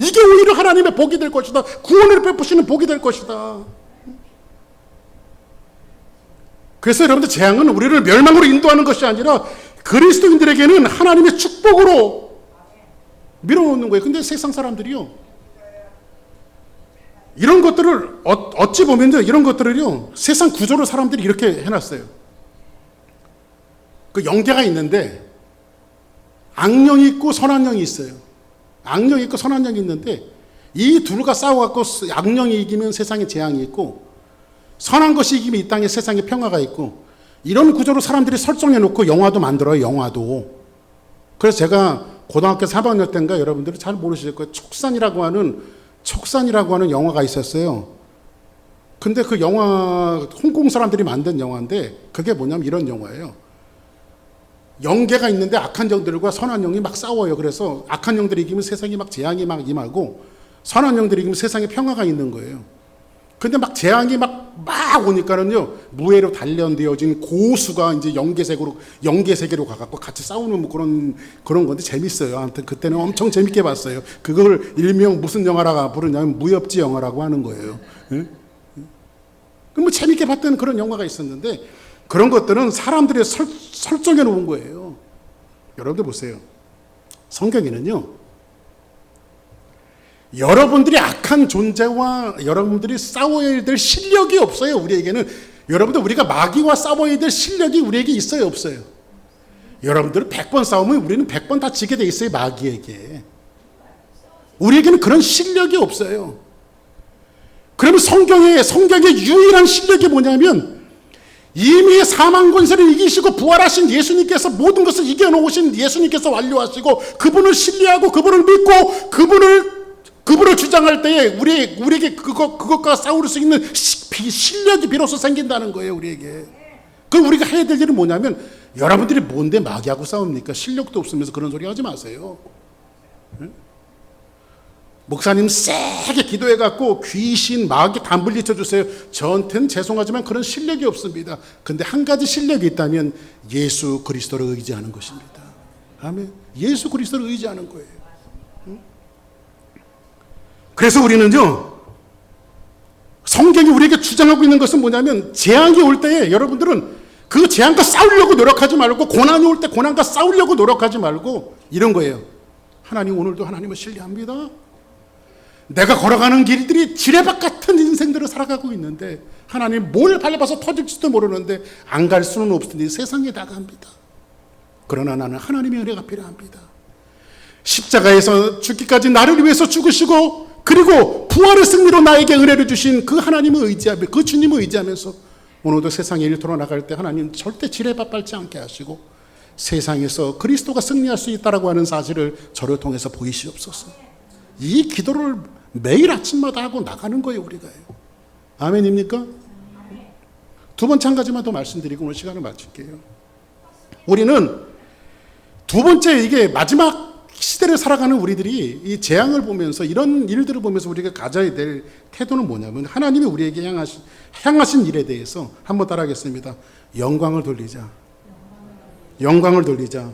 이게 오히려 하나님의 복이 될 것이다. 구원을 베푸시는 복이 될 것이다. 그래서 여러분들 재앙은 우리를 멸망으로 인도하는 것이 아니라 그리스도인들에게는 하나님의 축복으로 밀어놓는 거예요. 근데 세상 사람들이요. 이런 것들을 어찌 보면요. 이런 것들을요. 세상 구조를 사람들이 이렇게 해놨어요. 그 영계가 있는데 악령이 있고 선한 영이 있어요. 악령이 있고 선한 영이 있는데 이 둘과 싸워갖고 악령이 이기면 세상에 재앙이 있고 선한 것이 이기면 이 땅에 세상에 평화가 있고 이런 구조로 사람들이 설정해놓고 영화도 만들어요. 영화도. 그래서 제가 고등학교 3학년 때인가 여러분들이 잘 모르실 거예요. 촉산이라고 하는 영화가 있었어요. 근데 그 영화 홍콩 사람들이 만든 영화인데 그게 뭐냐면 이런 영화예요. 영계가 있는데 악한 영들과 선한 영이 막 싸워요. 그래서 악한 영들이 이기면 세상에 막 재앙이 막 임하고 선한 영들이 이기면 세상에 평화가 있는 거예요. 근데 막 재앙이 막 오니까는요, 무예로 단련되어진 고수가 이제 영계세계로 가갖고 같이 싸우는 뭐 그런 건데 재밌어요. 아무튼 그때는 엄청 재밌게 봤어요. 그걸 일명 무슨 영화라고 부르냐면 무협지 영화라고 하는 거예요. 예? 뭐 재밌게 봤던 그런 영화가 있었는데 그런 것들은 사람들이 설정해 놓은 거예요. 여러분들 보세요. 성경에는요, 여러분들이 악한 존재와 여러분들이 싸워야 될 실력이 없어요. 우리에게는. 여러분들 우리가 마귀와 싸워야 될 실력이 우리에게 있어요, 없어요? 여러분들은 100번 싸우면 우리는 100번 다 지게 돼 있어요, 마귀에게. 우리에게는 그런 실력이 없어요. 그러면 성경의 유일한 실력이 뭐냐면 이미 사망 권세를 이기시고 부활하신 예수님께서 모든 것을 이겨놓으신 예수님께서 완료하시고 그분을 신뢰하고 그분을 믿고 그분을 주장할 때에 우리에게 그것과 싸울 수 있는 실력이 비로소 생긴다는 거예요, 우리에게. 그럼 우리가 해야 될 일은 뭐냐면 여러분들이 뭔데 마귀하고 싸웁니까? 실력도 없으면서 그런 소리 하지 마세요. 응? 목사님 세게 기도해갖고 귀신, 마귀 다 물리쳐 주세요. 저한테는 죄송하지만 그런 실력이 없습니다. 근데 한 가지 실력이 있다면 예수 그리스도를 의지하는 것입니다. 아멘. 예수 그리스도를 의지하는 거예요. 그래서 우리는요, 성경이 우리에게 주장하고 있는 것은 뭐냐면 재앙이 올 때에 여러분들은 그 재앙과 싸우려고 노력하지 말고 고난이 올 때 고난과 싸우려고 노력하지 말고 이런 거예요. 하나님 오늘도 하나님을 신뢰합니다. 내가 걸어가는 길들이 지뢰밭 같은 인생들을 살아가고 있는데 하나님 뭘 밟아서 터질지도 모르는데 안 갈 수는 없으니 세상에 나갑니다. 그러나 나는 하나님의 은혜가 필요합니다. 십자가에서 죽기까지 나를 위해서 죽으시고 그리고 부활의 승리로 나에게 은혜를 주신 그 하나님을 의지하며 그 주님을 의지하면서 오늘도 세상에 일터로 나갈 때 하나님 절대 지뢰밭 밟지 않게 하시고 세상에서 그리스도가 승리할 수 있다라고 하는 사실을 저를 통해서 보이시옵소서. 이 기도를 매일 아침마다 하고 나가는 거예요, 우리가요. 아멘입니까? 두 번째 한 가지만 더 말씀드리고 오늘 시간을 마칠게요. 우리는 두 번째 이게 마지막 시대를 살아가는 우리들이 이 재앙을 보면서 이런 일들을 보면서 우리가 가져야 될 태도는 뭐냐면 하나님이 우리에게 향하신 일에 대해서 한번 따라하겠습니다. 영광을 돌리자. 영광을 돌리자.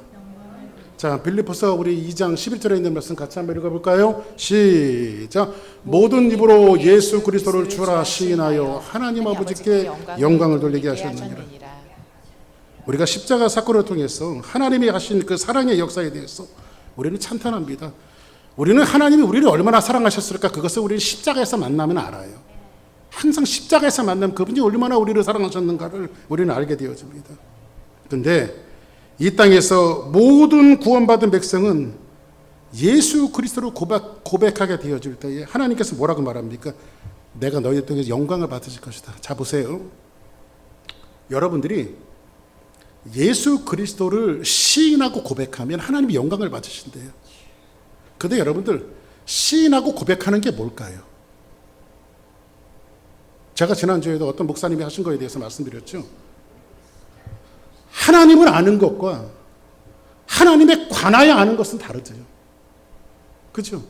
자, 빌립보서 우리 2장 11절에 있는 말씀 같이 한번 읽어볼까요? 시작. 모든 입으로 예수 그리스도를 주라 시인하여 하나님 아버지께 영광을 돌리게 하셨느니라. 우리가 십자가 사건을 통해서 하나님이 하신 그 사랑의 역사에 대해서 우리는 찬탄합니다. 우리는 하나님이 우리를 얼마나 사랑하셨을까 그것을 우리는 십자가에서 만나면 알아요. 항상 십자가에서 만나면 그분이 얼마나 우리를 사랑하셨는가를 우리는 알게 되어집니다. 그런데 이 땅에서 모든 구원받은 백성은 예수 그리스도를 고백하게 되어질 때에 하나님께서 뭐라고 말합니까? 내가 너희 통해서 영광을 받으실 것이다. 자, 보세요. 여러분들이 예수 그리스도를 시인하고 고백하면 하나님이 영광을 받으신대요. 근데 여러분들 시인하고 고백하는 게 뭘까요? 제가 지난주에도 어떤 목사님이 하신 거에 대해서 말씀드렸죠. 하나님을 아는 것과 하나님에 관하여 아는 것은 다르죠. 그렇죠?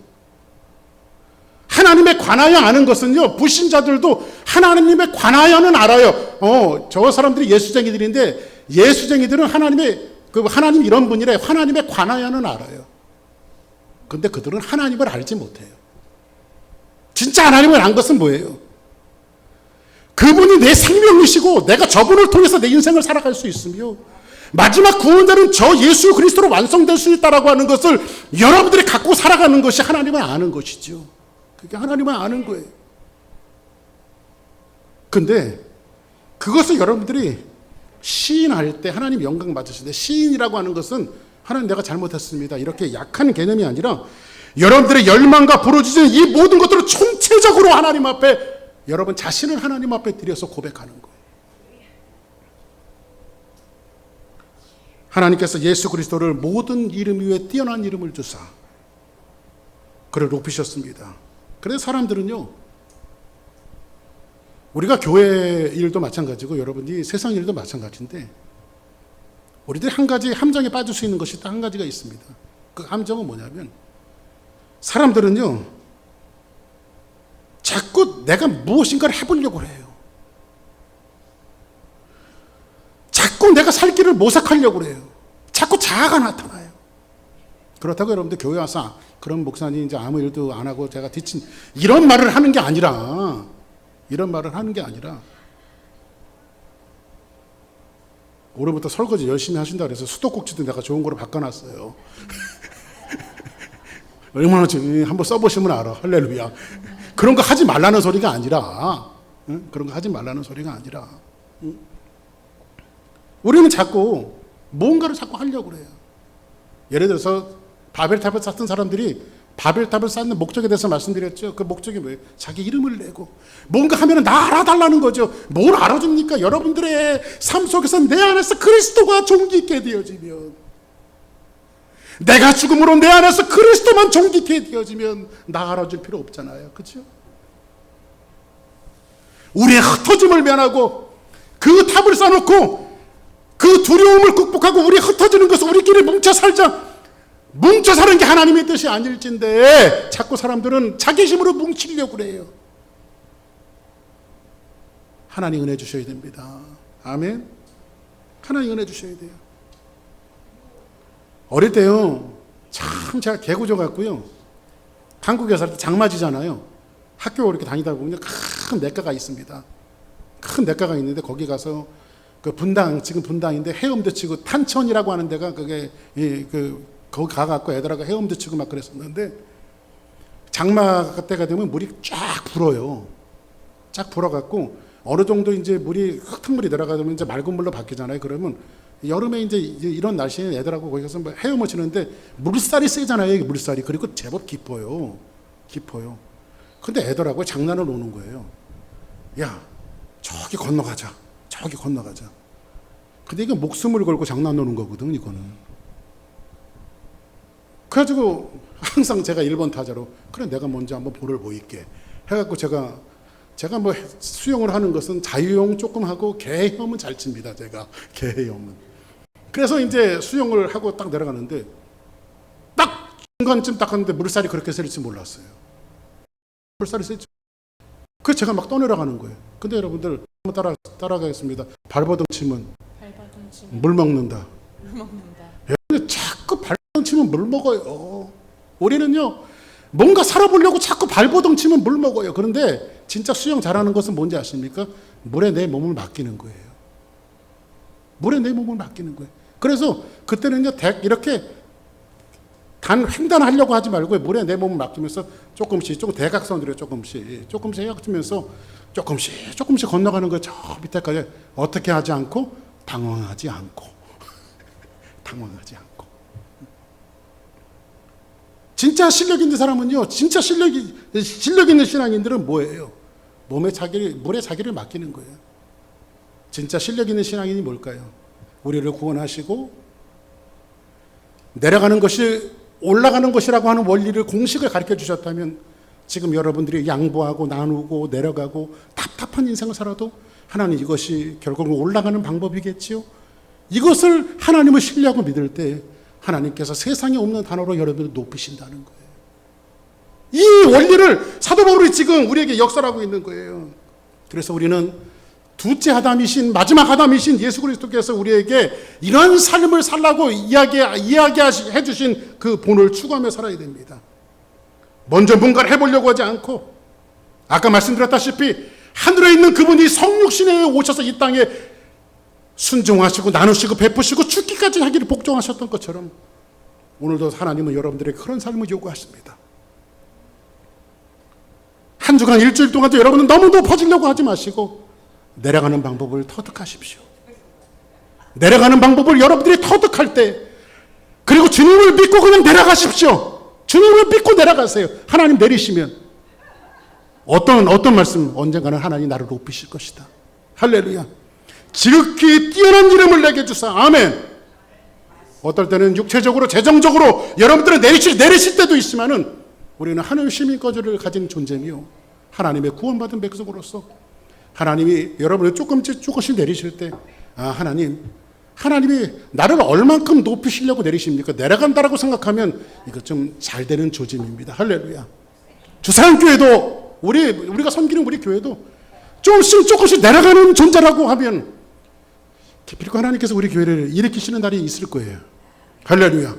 하나님에 관하여 아는 것은요, 불신자들도 하나님에 관하여는 알아요. 저 사람들이 예수쟁이들인데 예수쟁이들은 하나님 이런 분이래. 하나님에 관하여는 알아요. 근데 그들은 하나님을 알지 못해요. 진짜 하나님을 안 것은 뭐예요? 그분이 내 생명이시고 내가 저분을 통해서 내 인생을 살아갈 수 있으며 마지막 구원자는 저 예수 그리스도로 완성될 수 있다라고 하는 것을 여러분들이 갖고 살아가는 것이 하나님을 아는 것이죠. 그게 하나님을 아는 거예요. 근데 그것을 여러분들이 시인할 때 하나님 영광 받으시는데 시인이라고 하는 것은 하나님 내가 잘못했습니다. 이렇게 약한 개념이 아니라 여러분들의 열망과 부르짖는 이 모든 것들을 총체적으로 하나님 앞에 여러분 자신을 하나님 앞에 들여서 고백하는 거예요. 하나님께서 예수 그리스도를 모든 이름 위에 뛰어난 이름을 주사 그를 높이셨습니다. 그래서 사람들은요, 우리가 교회 일도 마찬가지고 여러분이 세상 일도 마찬가지인데 우리들이 한 가지 함정에 빠질 수 있는 것이 딱 한 가지가 있습니다. 그 함정은 뭐냐면 사람들은요 자꾸 내가 무엇인가를 해보려고 해요. 자꾸 내가 살 길을 모색하려고 해요. 자꾸 자아가 나타나요. 그렇다고 여러분들 교회 와서 그런 목사님 이제 아무 일도 안 하고 제가 뒤친 이런 말을 하는 게 아니라 오늘부터 설거지 열심히 하신다 그래서 수도꼭지도 내가 좋은 거로 바꿔놨어요. 얼마나 한번 써보시면 알아. 할렐루야. 그런 거 하지 말라는 소리가 아니라 그런 거 하지 말라는 소리가 아니라 우리는 자꾸 뭔가를 자꾸 하려고 그래요. 예를 들어서 바벨탑을 쌓던 사람들이 바벨탑을 쌓는 목적에 대해서 말씀드렸죠. 그 목적이 뭐예요? 자기 이름을 내고 뭔가 하면 나 알아달라는 거죠. 뭘 알아줍니까? 여러분들의 삶 속에서 내 안에서 그리스도가 존귀케 되어지면, 내가 죽음으로 내 안에서 그리스도만 존귀케 되어지면 나 알아줄 필요 없잖아요. 그렇죠? 우리의 흩어짐을 면하고 그 탑을 쌓아놓고 그 두려움을 극복하고 우리 흩어지는 것을 우리끼리 뭉쳐 살자. 뭉쳐 사는 게 하나님의 뜻이 아닐진데 자꾸 사람들은 자기 힘으로 뭉치려고 그래요. 하나님 은혜 주셔야 됩니다. 아멘. 하나님 은혜 주셔야 돼요. 어릴 때요, 참 제가 개구져 갖고요, 한국에 살 때 장맞이잖아요. 학교 이렇게 다니다 보면 큰 냇가가 있습니다. 큰 냇가가 있는데 거기 가서 그 분당, 지금 분당인데 헤엄도 치고 탄천이라고 하는 데가 그게 거기 가갖고 애들하고 헤엄도 치고 막 그랬었는데 장마 때가 되면 물이 쫙 불어요. 쫙 불어갖고 어느 정도 이제 물이 흙탕물이 내려가면 이제 맑은 물로 바뀌잖아요. 그러면 여름에 이제 이런 날씨에 애들하고 거기 가서 뭐 헤엄을 치는데 물살이 세잖아요. 이게 물살이. 그리고 제법 깊어요. 깊어요. 근데 애들하고 장난을 노는 거예요. 야, 저기 건너가자. 저기 건너가자. 근데 이게 목숨을 걸고 장난 노는 거거든, 이거는. 그래가지고 항상 제가 1번 타자로 그래 내가 먼저 한번 볼을 보일게 해갖고 제가 뭐 수영을 하는 것은 자유형 조금 하고 개헤엄은 잘 칩니다. 제가 개헤엄은. 그래서 이제 수영을 하고 딱 내려가는데 딱 중간쯤 딱 갔는데 물살이 그렇게 셀지 몰랐어요. 물살이 셀지. 그래서 제가 막 떠내려가는 거예요. 근데 여러분들 한번 따라가겠습니다. 발버둥 치면 물 먹는다. 자꾸 발버둥 치면 물 먹어요. 우리는요 뭔가 살아보려고 자꾸 발버둥 치면 물 먹어요. 그런데 진짜 수영 잘하는 것은 뭔지 아십니까? 물에 내 몸을 맡기는 거예요. 물에 내 몸을 맡기는 거예요. 그래서 그때는요 이렇게 횡단하려고 하지 말고 물에 내 몸을 맡기면서 조금씩 대각선으로 조금씩 헤엄치면서 조금씩 건너가는 거예요. 저 밑에까지. 어떻게 하지 않고 당황하지 않고 당황하지 않고. 진짜 실력 있는 사람은요, 진짜 실력 있는 신앙인들은 뭐예요? 물에 자기를 맡기는 거예요. 진짜 실력 있는 신앙인이 뭘까요? 우리를 구원하시고 내려가는 것이 올라가는 것이라고 하는 원리를 공식을 가르쳐 주셨다면 지금 여러분들이 양보하고 나누고 내려가고 답답한 인생을 살아도 하나님 이것이 결국은 올라가는 방법이겠지요. 이것을 하나님을 신뢰하고 믿을 때 하나님께서 세상에 없는 단어로 여러분을 높이신다는 거예요. 이 원리를 사도 바울이 지금 우리에게 역설하고 있는 거예요. 그래서 우리는 둘째 아담이신 마지막 아담이신 예수 그리스도께서 우리에게 이런 삶을 살라고 이야기해 주신 그 본을 추구하며 살아야 됩니다. 먼저 뭔가를 해보려고 하지 않고 아까 말씀드렸다시피 하늘에 있는 그분이 성육신에 오셔서 이 땅에 순종하시고 나누시고 베푸시고 죽기까지 하기를 복종하셨던 것처럼 오늘도 하나님은 여러분들에게 그런 삶을 요구하십니다. 한 주간 일주일 동안도 여러분은 너무 높아지려고 하지 마시고 내려가는 방법을 터득하십시오. 내려가는 방법을 여러분들이 터득할 때 그리고 주님을 믿고 그냥 내려가십시오. 주님을 믿고 내려가세요. 하나님 내리시면 어떤 말씀 언젠가는 하나님 나를 높이실 것이다. 할렐루야. 지극히 뛰어난 이름을 내게 주사. 아멘. 어떨 때는 육체적으로 재정적으로 여러분들은 내리실 때도 있지만은 우리는 하늘 시민권을 가진 존재며 하나님의 구원받은 백성으로서 하나님이 여러분을 조금씩 내리실 때 하나님이 나를 얼만큼 높이시려고 내리십니까? 내려간다라고 생각하면 이거 좀 잘 되는 조짐입니다. 할렐루야. 주사랑교회도 우리가 섬기는 우리 교회도 조금씩 내려가는 존재라고 하면 기필코 하나님께서 우리 교회를 일으키시는 날이 있을 거예요. 할렐루야.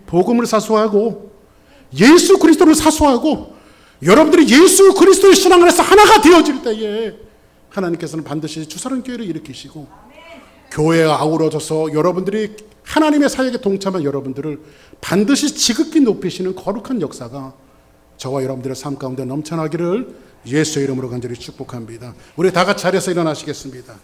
복음을 사수하고 예수 그리스도를 사수하고 여러분들이 예수 그리스도의 신앙 안에서 하나가 되어질 때에 하나님께서는 반드시 주사랑교회를 일으키시고 교회에 아우러져서 여러분들이 하나님의 사역에 동참한 여러분들을 반드시 지극히 높이시는 거룩한 역사가 저와 여러분들의 삶 가운데 넘쳐나기를 예수의 이름으로 간절히 축복합니다. 우리 다 같이 자리에서 일어나시겠습니다.